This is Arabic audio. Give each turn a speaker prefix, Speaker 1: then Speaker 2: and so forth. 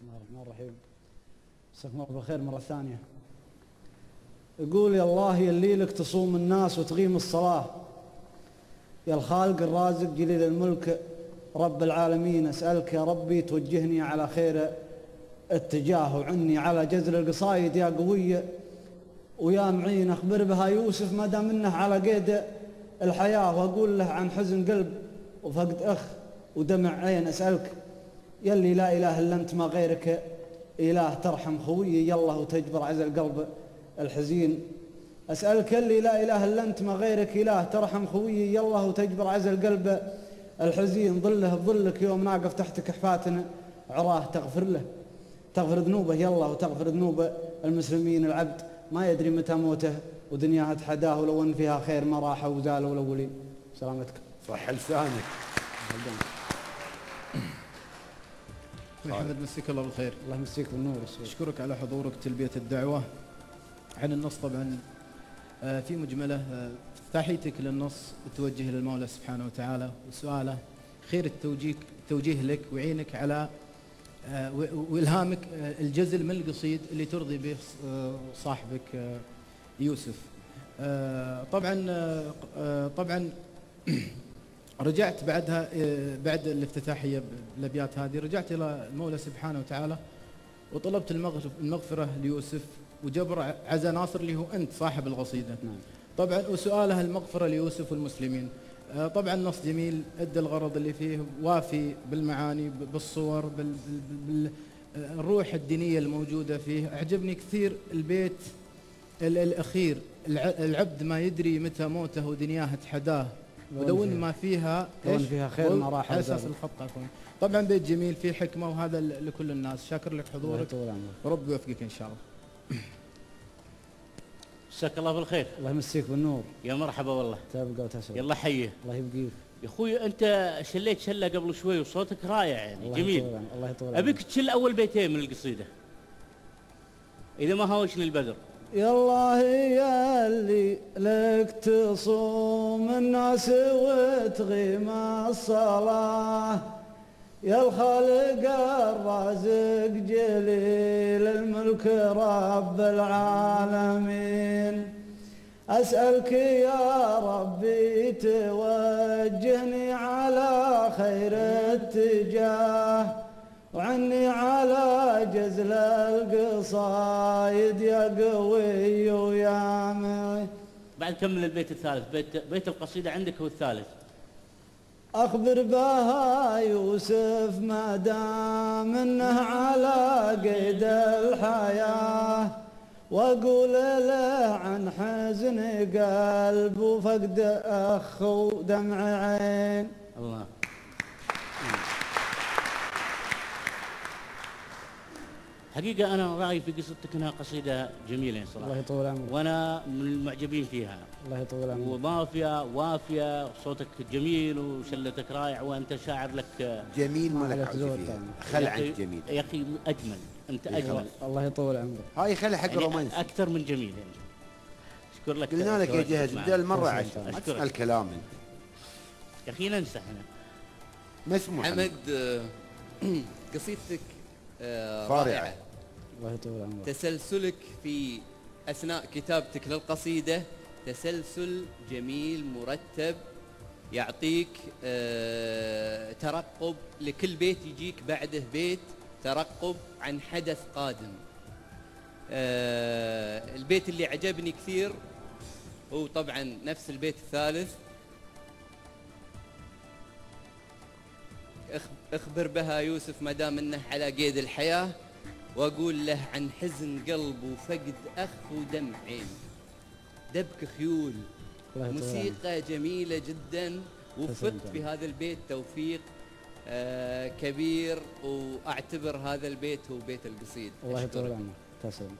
Speaker 1: الله الرحمن الرحيم. مساكم الله بالخير مرة ثانية. يقول: يا الله يلي لك تصوم الناس وتغيم الصلاة، يا الخالق الرازق جليل الملك رب العالمين، أسألك يا ربي توجهني على خير اتجاه، وعني على جزر القصايد يا قوية ويا معين. أخبر بها يوسف ما دام منه على قيد الحياة، وأقول له عن حزن قلب وفقد أخ ودمع عين. أسألك يلي لا إله إلا أنت ما غيرك إله، ترحم خويي يلا وتجبر عز القلب الحزين. أسألك يلي لا إله إلا أنت ما غيرك إله، ترحم خويي يلا وتجبر عز القلب الحزين. ظله بظلك يوم ناقف تحت كحفاتنا عراه، تغفر ذنوبه يلا وتغفر ذنوب المسلمين. العبد ما يدري متى موته ودنياه تحداه، ولو ان فيها خير ما راح وزالوا الاولين. سلامتكم.
Speaker 2: صح لسانك.
Speaker 3: محمد مسيك الله بالخير.
Speaker 1: الله يمسيك بالنور.
Speaker 3: اشكرك على حضورك تلبية الدعوة. عن النص طبعا في مجمله تحيتك للنص توجه للمولى سبحانه وتعالى، وسؤاله خير التوجيه لك ويعينك على والهامك الجزل من القصيد اللي ترضي به صاحبك يوسف. طبعا رجعت بعدها بعد الافتتاحيه بالابيات هذه، رجعت الى المولى سبحانه وتعالى وطلبت المغفره ليوسف وجبر عزا ناصر اللي هو انت صاحب القصيده. طبعا وسؤالها المغفره ليوسف والمسلمين. طبعا نص جميل ادى الغرض اللي فيه، وافي بالمعاني بالصور بالروح الدينيه الموجوده فيه. اعجبني كثير البيت الاخير: العبد ما يدري متى موته ودنياه تحداه، ودون ما فيها
Speaker 1: خير ما راح
Speaker 3: اساس الخط. طبعا بيت جميل فيه حكمه، وهذا لكل الناس. شاكر لك حضورك ورب يوفقك ان شاء الله.
Speaker 4: مساك الله بالخير.
Speaker 1: الله يمسيك بالنور.
Speaker 4: يا مرحبا والله.
Speaker 1: تبقى وتسعد.
Speaker 4: يلا حيه.
Speaker 1: الله يبقيك
Speaker 4: يا اخوي. انت شليت شله قبل شوي وصوتك رائع يعني الله جميل.
Speaker 1: الله يطول.
Speaker 4: ابيك تشل اول بيتين من القصيده اذا ما هوشني البدر.
Speaker 1: يا الله يا اللي لك تصوم الناس وتغيم الصلاة، يا الخالق الرازق جليل الملك رب العالمين، أسألك يا ربي توجهني على خير اتجاه، وعني على جزل القصايد يا قوي ويا معي.
Speaker 4: بعد كمل البيت الثالث. بيت القصيدة عندك هو الثالث.
Speaker 1: أخبر بها يوسف ما دام انه على قيد الحياة، وأقول له عن حزن قلب وفقد أخ ودمع عين.
Speaker 4: الله. حقيقة أنا رأيي في قصتك أنها قصيدة جميلة صراحة.
Speaker 1: الله يطول عمرك.
Speaker 4: وأنا من المعجبين فيها.
Speaker 1: الله يطول عمرك.
Speaker 4: وافية صوتك جميل وشلتك رائع، وأنت شاعر لك
Speaker 2: جميل. ما لك خل عنك جميل
Speaker 4: يا أخي. أجمل. أنت أجمل.
Speaker 1: الله يطول عمرك.
Speaker 2: هاي خلي حق رومانس
Speaker 4: يعني أكثر من جميل يعني. أشكر لك.
Speaker 2: قلنا لك يا جهز بدل مرة 10 ما تسمع الكلام انت.
Speaker 4: يا أخي ننسى احنا.
Speaker 2: مسموح.
Speaker 5: حمد قصيدتك
Speaker 2: رائعة.
Speaker 1: الله يطول عمرك.
Speaker 5: تسلسلك في أثناء كتابتك للقصيدة تسلسل جميل مرتب، يعطيك ترقب لكل بيت يجيك بعده بيت، ترقب عن حدث قادم. البيت اللي عجبني كثير هو طبعا نفس البيت الثالث: اخبر بها يوسف ما دام انه على قيد الحياة، واقول له عن حزن قلب وفقد اخ ودمع عين. دبك خيول، موسيقى جميلة جدا، وفقت في هذا البيت توفيق كبير، واعتبر هذا البيت هو بيت القصيد.
Speaker 1: الله يطول عمرك. تسلم.